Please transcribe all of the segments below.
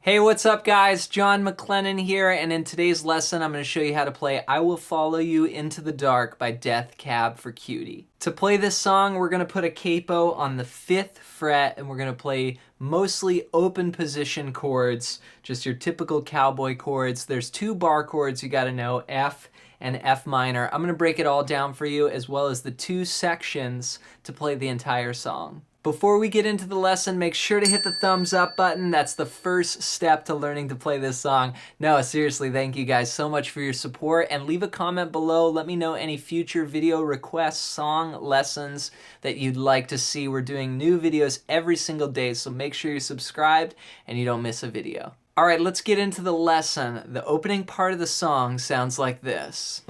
Hey, what's up guys? John McLennan here, and in today's lesson I'm going to show you how to play I Will Follow You Into the Dark by Death Cab for Cutie. To play this song, we're going to put a capo on the 5th fret, and we're going to play mostly open position chords, just your typical cowboy chords. There's 2 bar chords you got to know, F and F minor. I'm going to break it all down for you, as well as the 2 sections to play the entire song. Before we get into the lesson, make sure to hit the thumbs up button. That's the first step to learning to play this song. No, seriously, thank you guys so much for your support, and leave a comment below. Let me know any future video requests, song lessons that you'd like to see. We're doing new videos every single day, so make sure you're subscribed and you don't miss a video. All right, let's get into the lesson. The opening part of the song sounds like this.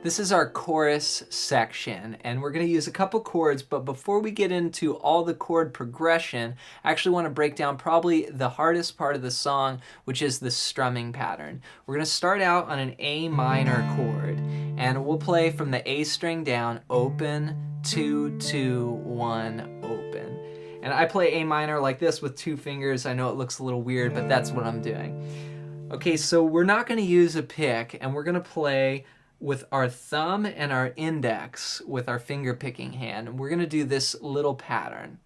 This is our chorus section, and we're going to use a couple chords, but before we get into all the chord progression, I actually want to break down probably the hardest part of the song, which is the strumming pattern. We're going to start out on an A minor chord, and we'll play from the A string down, open, 2, 2, 1, open. And I play A minor like this with 2 fingers. I know it looks a little weird, but that's what I'm doing. Okay, so we're not going to use a pick, and we're going to play with our thumb and our index with our finger picking hand. And we're going to do this little pattern.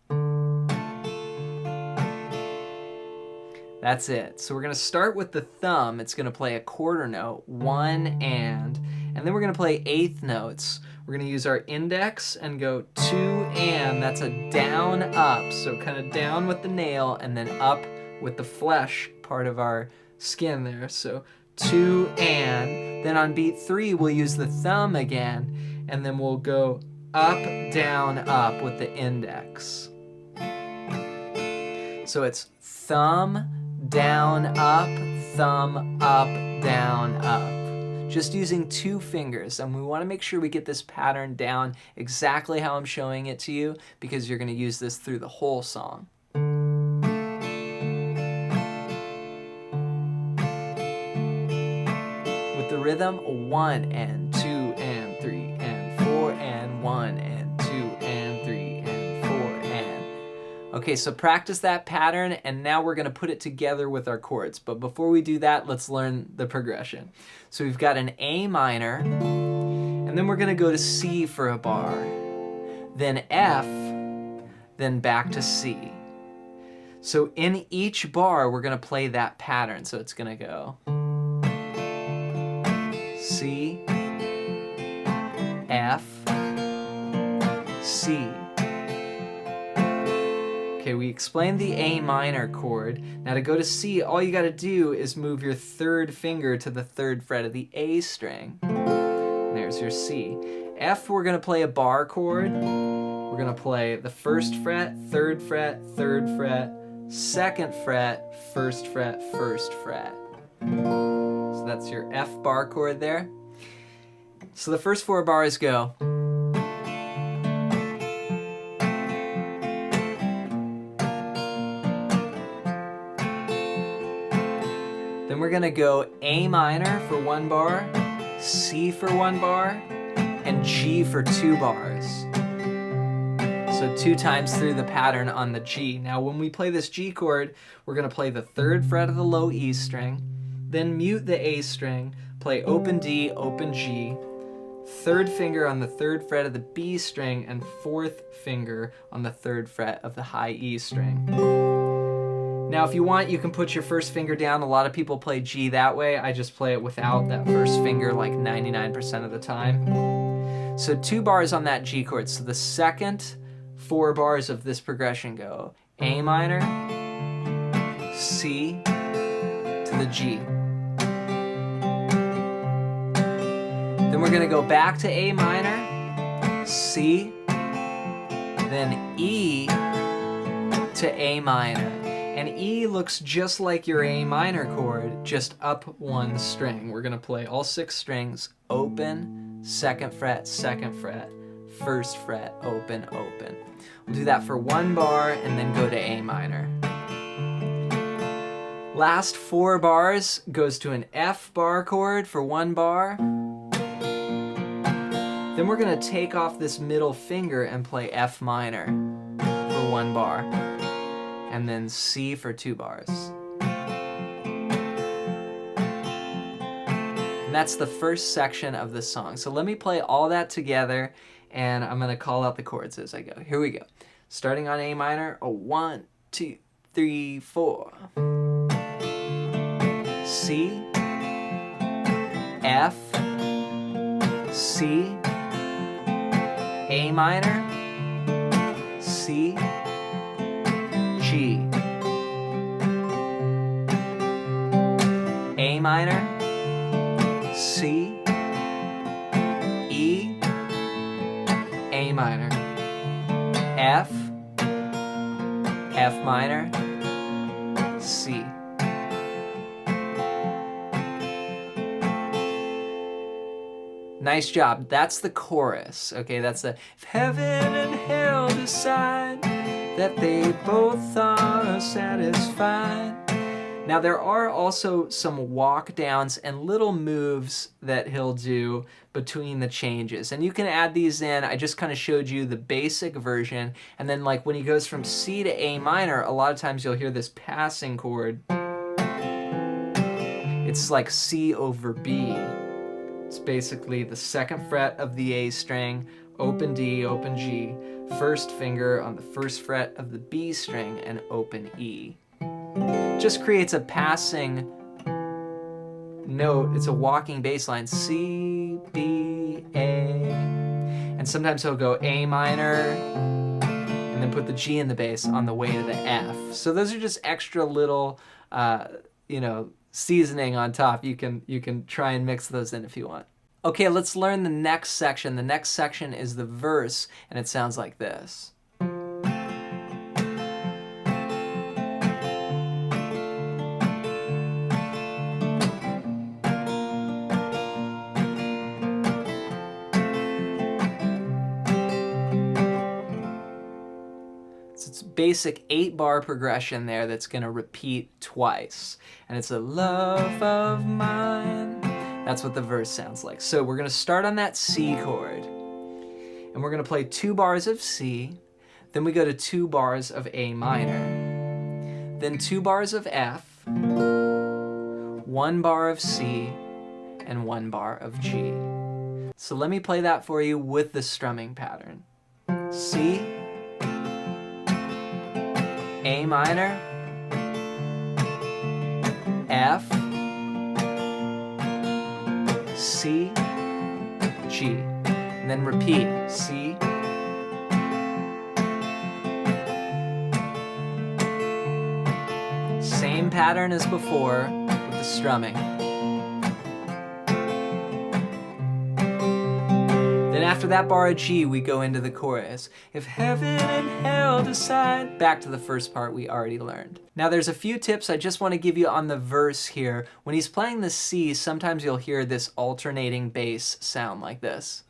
That's it. So we're going to start with the thumb. It's going to play a quarter note, 1 and then we're going to play 8th notes. We're going to use our index and go 2 and. That's a down up. So kind of down with the nail and then up with the flesh part of our skin there. So 2 and, then on beat 3 we'll use the thumb again, and then we'll go up, down, up with the index. So it's thumb, down, up, thumb, up, down, up. Just using 2 fingers, and we want to make sure we get this pattern down exactly how I'm showing it to you, because you're going to use this through the whole song. The rhythm, 1 and 2 and 3 and 4 and 1 and 2 and 3 and 4 and. Okay, so practice that pattern, and now we're going to put it together with our chords. But before we do that, let's learn the progression. So we've got an A minor, and then we're going to go to C for a bar, then F, then back to C. So in each bar, we're going to play that pattern. So it's going to go C, F, C. Okay, we explained the A minor chord. Now to go to C, all you gotta do is move your 3rd finger to the 3rd fret of the A string. And there's your C. F, we're gonna play a bar chord. We're gonna play the 1st fret, 3rd fret, 3rd fret, 2nd fret, 1st fret, 1st fret. So that's your F bar chord there. So the first 4 bars go. Then we're gonna go A minor for 1 bar, C for 1 bar, and G for 2 bars. So 2 times through the pattern on the G. Now when we play this G chord, we're gonna play the 3rd fret of the low E string, then mute the A string, play open D, open G, 3rd finger on the 3rd fret of the B string, and 4th finger on the 3rd fret of the high E string. Now if you want, you can put your 1st finger down. A lot of people play G that way. I just play it without that 1st finger like 99% of the time. So 2 bars on that G chord. So the second 4 bars of this progression go A minor, C, to the G. Then we're going to go back to A minor, C, then E to A minor. And E looks just like your A minor chord, just up one string. We're gonna play all 6 strings, open, 2nd fret, 2nd fret, 1st fret, open, open. We'll do that for 1 bar and then go to A minor. Last 4 bars goes to an F bar chord for 1 bar. Then we're gonna take off this middle finger and play F minor for 1 bar. And then C for 2 bars. And that's the first section of the song. So let me play all that together, and I'm gonna call out the chords as I go. Here we go. Starting on A minor, 1, 2, 3, 4. C, F, C, A minor, C, G, A minor, C, E, A minor, F, F minor, C. Nice job. That's the chorus. Okay, that's the if heaven and hell decide that they both are satisfied. Now there are also some walk downs and little moves that he'll do between the changes. And you can add these in. I just kind of showed you the basic version. And then like when he goes from C to A minor, a lot of times you'll hear this passing chord. It's like C over B. It's basically the 2nd fret of the A string, open D, open G, 1st finger on the 1st fret of the B string, and open E. Just creates a passing note. It's a walking bass line, C, B, A. And sometimes he'll go A minor, and then put the G in the bass on the way to the F. So those are just extra little, seasoning on top. You can try and mix those in if you want. Okay, let's learn the next section. The next section is the verse, and it sounds like this. It's basic 8-bar progression there that's going to repeat twice. And it's a love of mine. That's what the verse sounds like. So we're going to start on that C chord. And we're going to play 2 bars of C. Then we go to 2 bars of A minor. Then 2 bars of F. 1 bar of C. And 1 bar of G. So let me play that for you with the strumming pattern. C. A minor, F, C, G, and then repeat, C, same pattern as before with the strumming. Then after that bar of G, we go into the chorus. If heaven and hell decide. Back to the first part we already learned. Now there's a few tips I just want to give you on the verse here. When he's playing the C, sometimes you'll hear this alternating bass sound like this,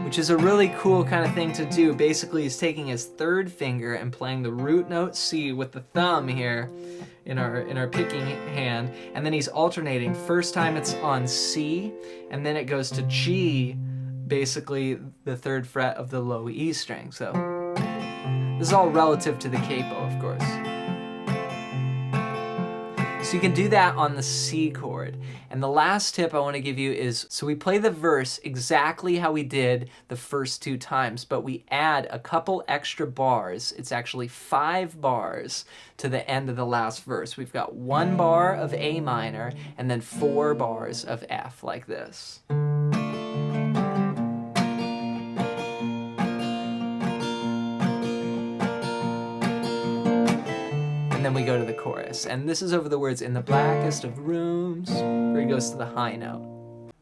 which is a really cool kind of thing to do. Basically, he's taking his 3rd finger and playing the root note C with the thumb here in our picking hand, and then he's alternating. First time it's on C, and then it goes to G, basically the 3rd fret of the low E string. So this is all relative to the capo, of course. So you can do that on the C chord. And the last tip I want to give you is, so we play the verse exactly how we did the first 2 times, but we add a couple extra bars. It's actually 5 bars to the end of the last verse. We've got 1 bar of A minor and then 4 bars of F like this. And then we go to the chorus. And this is over the words, in the blackest of rooms, where he goes to the high note.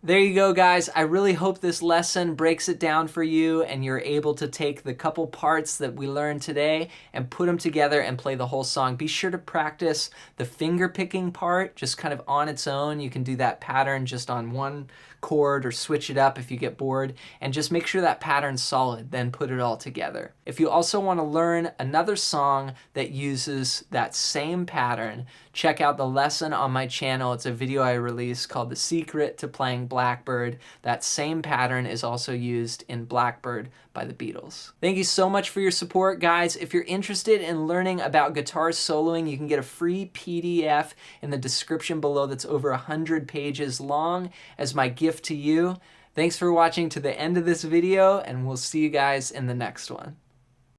There you go, guys. I really hope this lesson breaks it down for you and you're able to take the couple parts that we learned today and put them together and play the whole song. Be sure to practice the finger picking part just kind of on its own. You can do that pattern just on one chord or switch it up if you get bored, and just make sure that pattern's solid, then put it all together. If you also want to learn another song that uses that same pattern, check out the lesson on my channel. It's a video I released called The Secret to Playing Blackbird. That same pattern is also used in Blackbird by the Beatles. Thank you so much for your support, guys. If you're interested in learning about guitar soloing, you can get a free PDF in the description below that's over 100 pages long as my gift to you. Thanks for watching to the end of this video, and we'll see you guys in the next one.